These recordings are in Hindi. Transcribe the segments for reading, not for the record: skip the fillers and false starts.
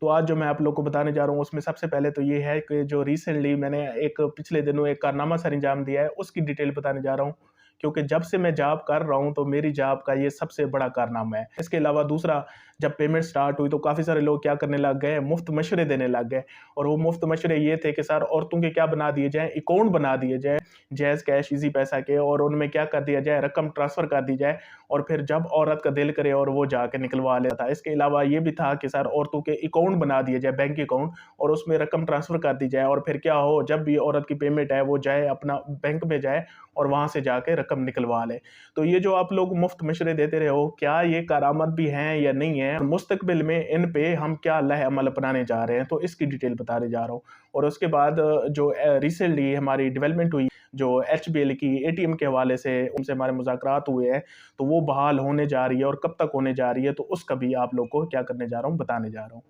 तो आज जो मैं आप लोग को बताने जा रहा हूँ उसमें सबसे पहले तो ये है कि जो रिसेंटली मैंने एक पिछले दिनों एक कारनामा सर अंजाम दिया है, उसकी डिटेल बताने जा रहा हूँ। क्योंकि जब से मैं जॉब कर रहा हूँ तो मेरी जॉब का ये सबसे बड़ा कारनामा है। इसके अलावा दूसरा, जब पेमेंट स्टार्ट हुई तो काफ़ी सारे लोग क्या करने लग गए, मुफ्त मशवरे देने लग गए। और वो मुफ्त मशवरे ये थे कि सर औरतों के क्या बना दिए जाएँ, अकाउंट बना दिए जाएँ जैज़ कैश ईज़ी पैसा के, और उनमें क्या कर दिया जाए, रकम ट्रांसफ़र कर दी जाए और फिर जब औरत का दिल करे और वो जाके निकलवा लेता है। इसके अलावा ये भी था कि सर औरतों के अकाउंट बना दिए जाए, बैंक अकाउंट, और उसमें रकम ट्रांसफ़र कर दी जाए और फिर क्या हो, जब भी औरत की पेमेंट है वो जाए अपना बैंक में जाए और वहाँ से जाके रकम निकलवा ले। तो ये जो आप लोग मुफ्त मशवरे देते रहे हो, क्या ये करामत भी हैं या नहीं है? मुस्तकबिल में इन पे हम क्या लह अमल अपनाने जा रहे हैं, तो इसकी डिटेल बताने जा रहा हूँ। और उसके बाद जो रिसेंटली हमारी डेवलपमेंट हुई, जो एचबीएल की एटीएम के हवाले से उनसे हमारे मुज़ाकरात हुए हैं, तो वो बहाल होने जा रही है और कब तक होने जा रही है, तो उसका भी आप लोग को क्या करने जा रहा हूँ, बताने जा रहा हूँ।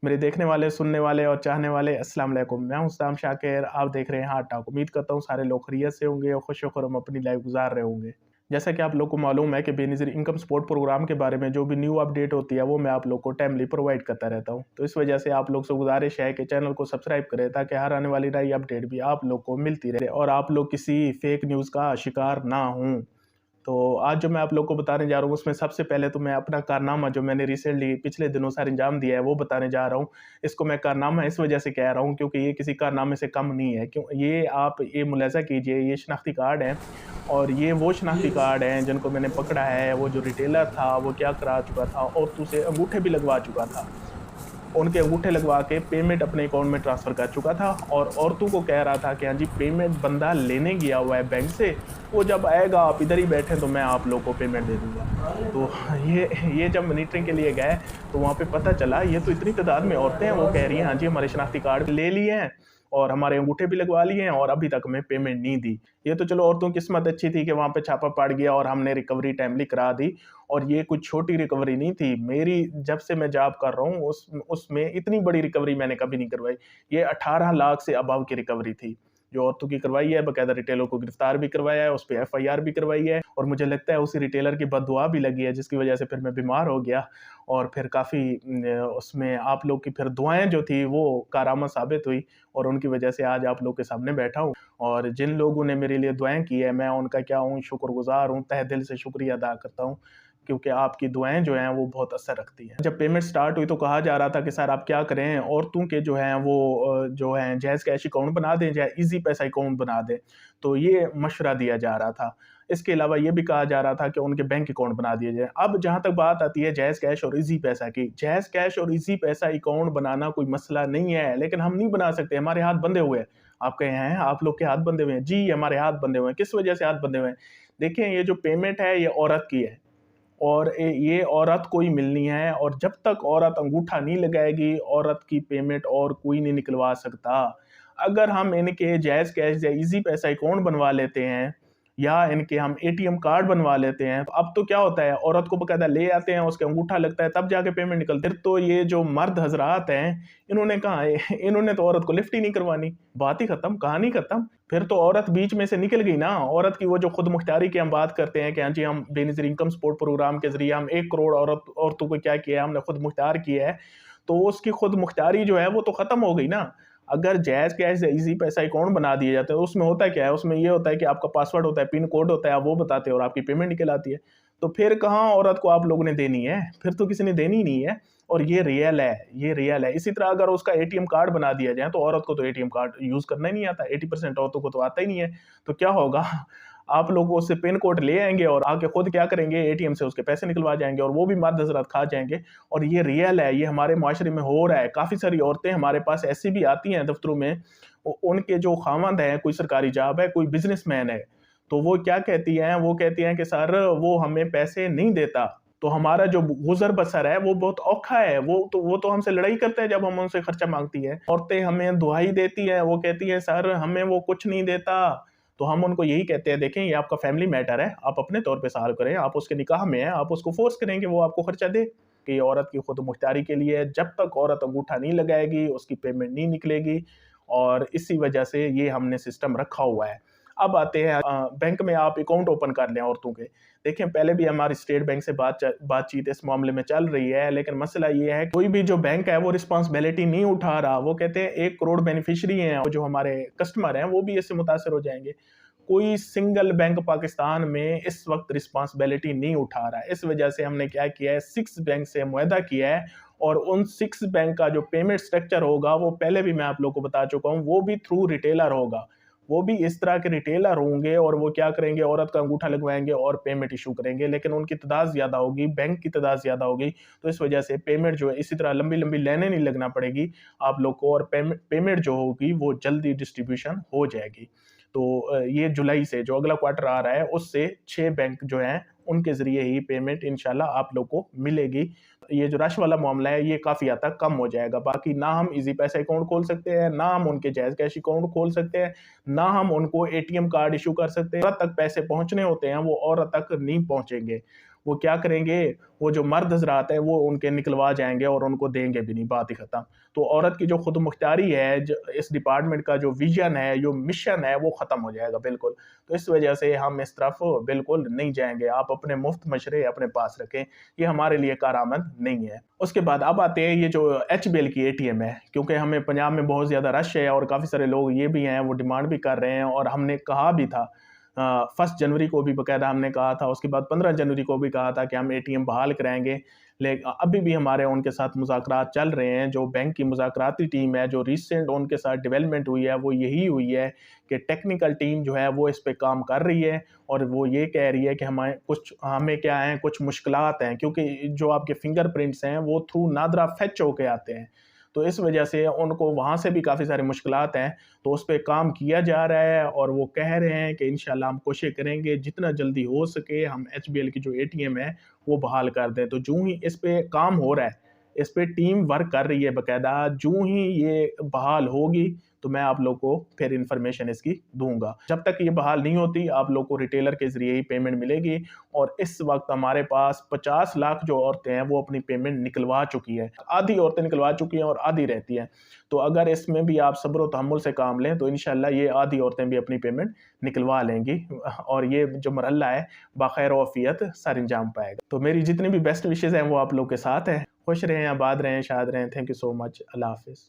मेरे देखने वाले, सुनने वाले और चाहने वाले अस्सलाम वालेकुम। मैं हूं उस्ताद शाकिर, आप देख रहे हैं हार्ट टॉक। उम्मीद करता हूं सारे लोग खैरियत से होंगे और खुश खुर्रम अपनी लाइफ गुजार रहे होंगे। जैसा कि आप लोग को मालूम है कि बेनज़ीर इनकम सपोर्ट प्रोग्राम के बारे में जो भी न्यू अपडेट होती है वो मैं आप लोग को टाइमली प्रोवाइड करता रहता हूं। तो इस वजह से आप लोग से गुजारिश है कि चैनल को सब्सक्राइब करें ताकि हर आने वाली नई अपडेट भी आप लोग को मिलती रहे और आप लोग किसी फेक न्यूज़ का शिकार ना हों। तो आज जो मैं आप लोग को बताने जा रहा हूँ उसमें सबसे पहले तो मैं अपना कारनामा जो मैंने रिसेंटली पिछले दिनों सर अंजाम दिया है वो बताने जा रहा हूँ। इसको मैं कारनामा इस वजह से कह रहा हूँ क्योंकि ये किसी कारनामे से कम नहीं है। क्यों, ये आप ये मुलाहिज़ा कीजिए, ये शनाख्ती कार्ड हैं और ये वो शनाख्ती कार्ड हैं जिनको मैंने पकड़ा है। वो जो रिटेलर था वो क्या करा चुका था, औरतों से अंगूठे भी लगवा चुका था। उनके अंगूठे लगवा के पेमेंट अपने अकाउंट में ट्रांसफ़र कर चुका था और औरतों को कह रहा था कि हाँ जी, पेमेंट बंदा लेने गया हुआ है बैंक से, वो जब आएगा आप इधर ही बैठे तो मैं आप लोग को पेमेंट दे दूँगा। तो ये जब मॉनिटरिंग के लिए गए तो वहाँ पे पता चला ये तो इतनी तादाद में औरतें हैं, वो कह रही हैं हाँ जी, हमारे शनाख्ती कार्ड ले लिए हैं और हमारे अंगूठे भी लगवा लिए हैं और अभी तक हमें पेमेंट नहीं दी। ये तो चलो औरतों की किस्मत अच्छी थी कि वहाँ पे छापा पड़ गया और हमने रिकवरी टाइमली करा दी। और ये कुछ छोटी रिकवरी नहीं थी। मेरी जब से मैं जॉब कर रहा हूँ उसमें इतनी बड़ी रिकवरी मैंने कभी नहीं करवाई। ये 18 लाख से अबव की रिकवरी थी, जो औरतों की करवाई है। बाकायदा रिटेलर को गिरफ्तार भी करवाया है, उस पे एफआईआर भी करवाई है और मुझे लगता है उसी रिटेलर की बददुआ भी लगी है जिसकी वजह से फिर मैं बीमार हो गया और फिर काफ़ी उसमें आप लोग की फिर दुआएँ जो थी वो कारआमद साबित हुई और उनकी वजह से आज आप लोग के सामने बैठा हूँ। और जिन लोगों ने मेरे लिए दुआएँ की है, मैं उनका क्या हूँ, शुक्रगुज़ार हूँ, तहे दिल से शुक्रिया अदा करता हूँ। क्योंकि आपकी दुआएँ जो हैं वो बहुत असर रखती हैं। जब पेमेंट स्टार्ट हुई तो कहा जा रहा था कि सर आप क्या करें, औरतों के जो हैं वो जो हैं जैज़ कैश अकाउंट बना दें या ईज़ी पैसा अकाउंट बना दें। तो ये मशवरा दिया जा रहा था। इसके अलावा ये भी कहा जा रहा था कि उनके बैंक अकाउंट बना दिए जाएँ। अब जहाँ तक बात आती है जैज़ कैश और ईज़ी पैसा की, जैज़ कैश और ईज़ी पैसा अकाउंट बनाना कोई मसला नहीं है, लेकिन हम नहीं बना सकते, हमारे हाथ बंधे हुए हैं। आप कहे हैं आप लोग के हाथ बंधे हुए हैं? जी, हमारे हाथ बंधे हुए हैं। किस वजह से हाथ बंधे हुए हैं? देखिए, ये जो पेमेंट है ये औरत की है। और ये औरत को ही मिलनी है और जब तक औरत अंगूठा नहीं लगाएगी, औरत की पेमेंट और कोई नहीं निकलवा सकता। अगर हम इनके जायज़ कैश या ईज़ी पैसा अकाउंट बनवा लेते हैं या इनके हम एटीएम कार्ड बनवा लेते हैं, तो अब तो क्या होता है, औरत को बाकायदा ले आते हैं, उसके अंगूठा लगता है, तब जाके पेमेंट निकलती है। फिर तो ये जो मर्द हज़रात हैं, इन्होंने कहाँ है, इन्होंने तो औरत को लिफ्ट ही नहीं करवानी। बात ही खत्म, कहानी खत्म। फिर तो औरत बीच में से निकल गई ना। औरत की वो जो खुद मुख्तारी की हम बात करते हैं कि हाँ जी, हम बेनज़ीर इनकम सपोर्ट प्रोग्राम के ज़रिए हम 1 करोड़ औरतों को क्या किया है, हमने खुद मुख्तार किया है। तो उसकी खुद मुख्तारी जो है वो तो खत्म हो गई ना। अगर जायज़ कैश या ईज़ी पैसा अकाउंट बना दिए जाते हैं, तो उसमें होता क्या है, उसमें ये होता है कि आपका पासवर्ड होता है, पिन कोड होता है, आप वो बताते हो और आपकी पेमेंट निकल आती है। तो फिर कहाँ औरत को आप लोगों ने देनी है? फिर तो किसी ने देनी ही नहीं है। और ये रियल है, ये रियल है। इसी तरह अगर उसका एटीएम कार्ड बना दिया जाए, तो औरत को तो एटीएम कार्ड यूज़ करना ही नहीं आता। 80% औरतों को तो आता ही नहीं है। तो क्या होगा? आप लोग उससे पिन कोड ले आएँगे और आके खुद क्या करेंगे, एटीएम से उसके पैसे निकलवा जाएँगे और वो भी मर्द हज़रात खा जाएँगे। और ये रियल है, ये हमारे माशरे में हो रहा है। काफ़ी सारी औरतें हमारे पास ऐसी भी आती हैं दफ्तरों में, उनके जो खामंद हैं, कोई सरकारी जॉब है, कोई बिज़नेसमैन है, तो वो क्या कहती हैं, वो कहती हैं कि सर वो हमें पैसे नहीं देता, तो हमारा जो गुज़र-बसर है वो बहुत औखा है। वो तो हमसे लड़ाई करते हैं जब हम उनसे खर्चा माँगती है। औरतें हमें दुहाई देती हैं, वो कहती हैं सर हमें वो कुछ नहीं देता। तो हम उनको यही कहते हैं, देखें ये आपका फैमिली मैटर है, आप अपने तौर पे सॉल्व करें, आप उसके निकाह में हैं, आप उसको फ़ोर्स करें कि वो आपको खर्चा दे। कि ये औरत की खुद मुख्तारी के लिए है, जब तक औरत अंगूठा नहीं लगाएगी, उसकी पेमेंट नहीं निकलेगी और इसी वजह से ये हमने सिस्टम रखा हुआ है। अब आते हैं बैंक में आप अकाउंट ओपन कर लें औरतों के। देखिए पहले भी हमारी स्टेट बैंक से बातचीत इस मामले में चल रही है, लेकिन मसला ये है कोई भी जो बैंक है वो रिस्पॉन्सिबिलिटी नहीं उठा रहा। वो कहते हैं 1 करोड़ बेनिफिशियरी हैं और जो हमारे कस्टमर हैं वो भी इससे मुतासर हो जाएंगे। कोई सिंगल बैंक पाकिस्तान में इस वक्त रिस्पॉन्सिबिलिटी नहीं उठा रहा है। इस वजह से हमने क्या किया है, 6 बैंक से मुआहदा किया है और उन 6 बैंक का जो पेमेंट स्ट्रक्चर होगा वो पहले भी मैं आप लोगों को बता चुका हूँ, वो भी थ्रू रिटेलर होगा। वो भी इस तरह के रिटेलर होंगे और वो क्या करेंगे, औरत का अंगूठा लगवाएंगे और पेमेंट इशू करेंगे, लेकिन उनकी तादाद ज़्यादा होगी, बैंक की तादाद ज़्यादा होगी, तो इस वजह से पेमेंट जो है इसी तरह लंबी लंबी लाइनें नहीं लगना पड़ेगी आप लोग को, और पेमेंट जो होगी वो जल्दी डिस्ट्रीब्यूशन हो जाएगी। तो ये जुलाई से जो अगला क्वार्टर आ रहा है उससे 6 बैंक जो हैं उनके ज़रिए ही पेमेंट इंशाल्लाह आप लोग को मिलेगी। ये जो रश वाला मामला है ये काफ़ी हद तक कम हो जाएगा। बाकी ना हम ईज़ी पैसा अकाउंट खोल सकते हैं, ना हम उनके जायज़ कैश अकाउंट खोल सकते हैं, ना हम उनको एटीएम कार्ड इश्यू कर सकते हैं। औरत तक पैसे पहुँचने होते हैं वो औरत तक नहीं पहुँचेंगे। वो क्या करेंगे, वो जो मर्द हज़रात हैं वो उनके निकलवा जाएँगे और उनको देंगे भी नहीं, बात ही ख़त्म। तो औरत की जो खुदमुख्तारी है, इस डिपार्टमेंट का जो विज़न है, जो मिशन है वो ख़त्म हो जाएगा बिल्कुल। तो इस वजह से हम इस तरफ बिल्कुल नहीं जाएँगे। आप अपने मुफ्त मशरे अपने पास रखें, ये हमारे लिए कारआमद नहीं है। उसके बाद अब आते हैं ये जो एचबीएल की एटीएम है, क्योंकि हमें पंजाब में बहुत ज़्यादा रश है और काफ़ी सारे लोग ये भी हैं, वो डिमांड भी कर रहे हैं और हमने कहा भी था 1 जनवरी को भी बाकायदा हमने कहा था, उसके बाद 15 जनवरी को भी कहा था कि हम एटीएम बहाल कराएँगे। अभी भी हमारे उनके साथ मुज़ाकरात चल रहे हैं। जो बैंक की मुज़ाकराती टीम है, जो रिसेंट उनके साथ डेवलपमेंट हुई है, वो यही हुई है कि टेक्निकल टीम जो है वो इस पे काम कर रही है और वो ये कह रही है कि हमें क्या है, कुछ मुश्किलात हैं, क्योंकि जो आपके फिंगरप्रिंट्स हैं वो थ्रू नादरा फेच होके आते हैं। तो इस वजह से उनको वहाँ से भी काफ़ी सारी मुश्किलात हैं, तो उस पे काम किया जा रहा है और वो कह रहे हैं कि इंशाल्लाह हम कोशिश करेंगे जितना जल्दी हो सके हम एचबीएल की जो एटीएम है वो बहाल कर दें। तो जूँ ही इस पे काम हो रहा है, इस पे टीम वर्क कर रही है बाकायदा, जूँ ही ये बहाल होगी तो मैं आप लोग को फिर इन्फॉर्मेशन इसकी दूँगा। जब तक ये बहाल नहीं होती आप लोग को रिटेलर के ज़रिए ही पेमेंट मिलेगी और इस वक़्त हमारे पास 50 लाख जो औरतें हैं वो अपनी पेमेंट निकलवा चुकी हैं। आधी औरतें निकलवा चुकी हैं और आधी रहती हैं। तो अगर इसमें भी आप सब्र व तहम्मुल से काम लें तो इंशाल्लाह ये आधी औरतें भी अपनी पेमेंट निकलवा लेंगी और ये जो मरहला है बख़ैर व आफ़ियत सर अंजाम पाएगा। तो मेरी जितनी भी बेस्ट विशेज़ हैं वो आप लोग के साथ हैं। खुश रहें, आबाद रहें, शाद रहें। Thank you so much. Allah हाफ़िज़।